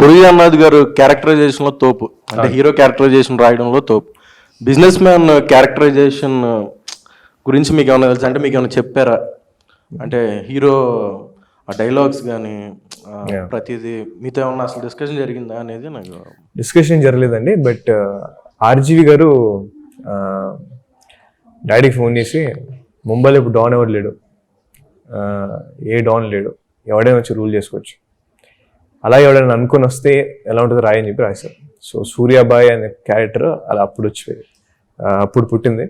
మురళీ అన్నాథ్ గారు క్యారెక్టరైజేషన్లో తోపు, అంటే హీరో క్యారెక్టరైజేషన్ రాయడంలో తోపు. బిజినెస్ మ్యాన్ క్యారెక్టరైజేషన్ గురించి మీకు ఏమైనా తెలుసు, అంటే మీకు ఏమైనా చెప్పారా? అంటే హీరో ఆ డైలాగ్స్ కానీ ప్రతిదీ మీతో ఏమన్నా అసలు డిస్కషన్ జరిగిందా అనేది నాకు. డిస్కషన్ జరగలేదండి, బట్ ఆర్జీవి గారు డాడీకి ఫోన్ చేసి ముంబైలో ఇప్పుడు డాన్ ఎవరు లేడు, ఏ డాన్ లేడు, ఎవడైనా వచ్చి రూల్ చేసుకోవచ్చు, అలా ఎవడైనా అనుకుని వస్తే ఎలా ఉంటుందో రాయని చెప్పి రాశారు. సో సూర్యాబాయ్ అనే క్యారెక్టర్ అలా అప్పుడు పుట్టింది.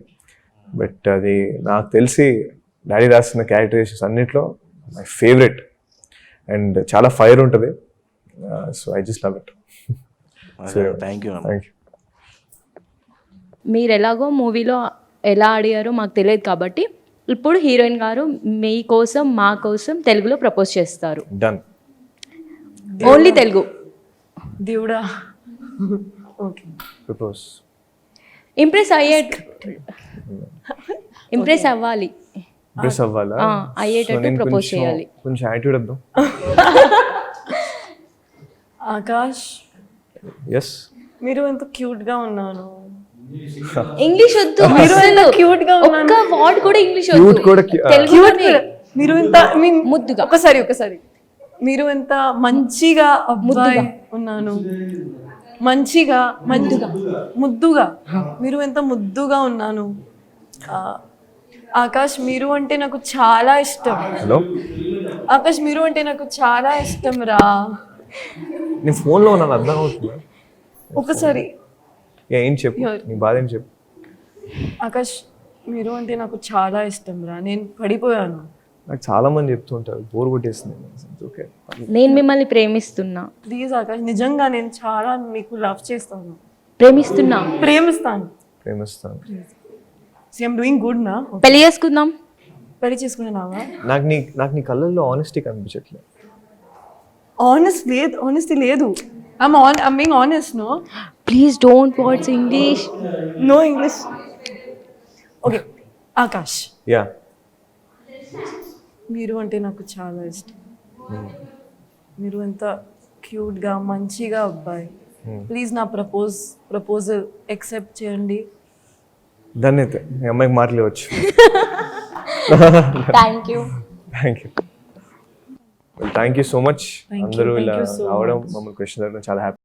బట్ అది నాకు తెలిసి డాడీ రాసిన క్యారెక్టరైజేషన్స్ అన్నిట్లో మై ఫేవరెట్ అండ్ చాలా ఫైర్ ఉంటుంది. So I just love it. Thank you. మీరు ఎలాగో మూవీలో ఎలా ఆడారో మాకు తెలియదు కాబట్టి ఇప్పుడు హీరోయిన్ గారు మీకోసం మా కోసం తెలుగులో ప్రపోజ్ చేస్తారు. డన్. ఓన్లీ తెలుగు. దేవుడా. ఓకే. ప్రపోజ్. ఇంప్రెస్ అవ్వాలి. ఇంప్రెస్ అవ్వాలా? అయ్యేటట్టు ప్రపోజ్ చేయాలి. కొంచెం యాటిట్యూడ్ వద్దాం. ఆకాష్, ఎస్. మీరు ఎంత క్యూట్ గా ఉన్నాను. ఇంగ్లీష్ వద్దు, మీరు ఎంత క్యూట్ గా ఉన్నాను. ఒక్క వర్డ్ కూడా ఇంగ్లీష్ క్యూట్ వద్దు, క్యూట్ తెలుగులోనే. మీరు ఎంత ముద్దుగా. ఒకసారి మీరు ఎంత మంచిగా అబ్బాయి ఉన్నాను. మంచిగా ముద్దుగా మీరు ఎంత ముద్దుగా ఉన్నాను. ఆకాష్, మీరు అంటే నాకు చాలా ఇష్టం. హలో ఆకాష్, మీరు అంటే నాకు చాలా ఇష్టం రా. నీ ఫోన్లో ఉన్నాను, అర్థం అవుతుందా? ఒకసారి ఏం చెప్పు, నీ బాధ ఏం చెప్పు. ఆకాష్, మీరు అంటే నాకు చాలా ఇష్టం రా. నేను పడిపోయాను. నాకు చాలా మంది చెప్తుంటారు, బోర్ కొట్టేస్తుంది. ఓకే, నేను మిమ్మల్ని ప్రేమిస్తున్నా. ప్లీజ్ ఆకాష్, నిజంగా నేను చాలా మీకు లవ్ చేస్తాను. ప్రేమిస్తాను. See, I'm doing good నా. పెళ్లి చేసుకుందాం. పెళ్లి చేసుకున్నావా? నాకు నీ కళ్ళల్లో ఆనెస్టీ కనిపించట్లేదు. ఆనెస్టీ లేదు. I'm being honest, no? Please don't watch English. No English. Okay, Akash. Yeah. మీరు అంటే నాకు చాలా ఇష్టం. మీరు ఎంత క్యూట్గా మంచిగా అబ్బాయి. ప్లీజ్ నా ప్రపోజల్ యాక్సెప్ట్ చేయండి. దాన్ని అయితే మీ అమ్మాయికి మాట్లాడవచ్చు. Thank you so much. అందరూ ఇలా రావడం, మమ్మల్ని క్వశ్చన్ అడగడం చాలా హ్యాపీ.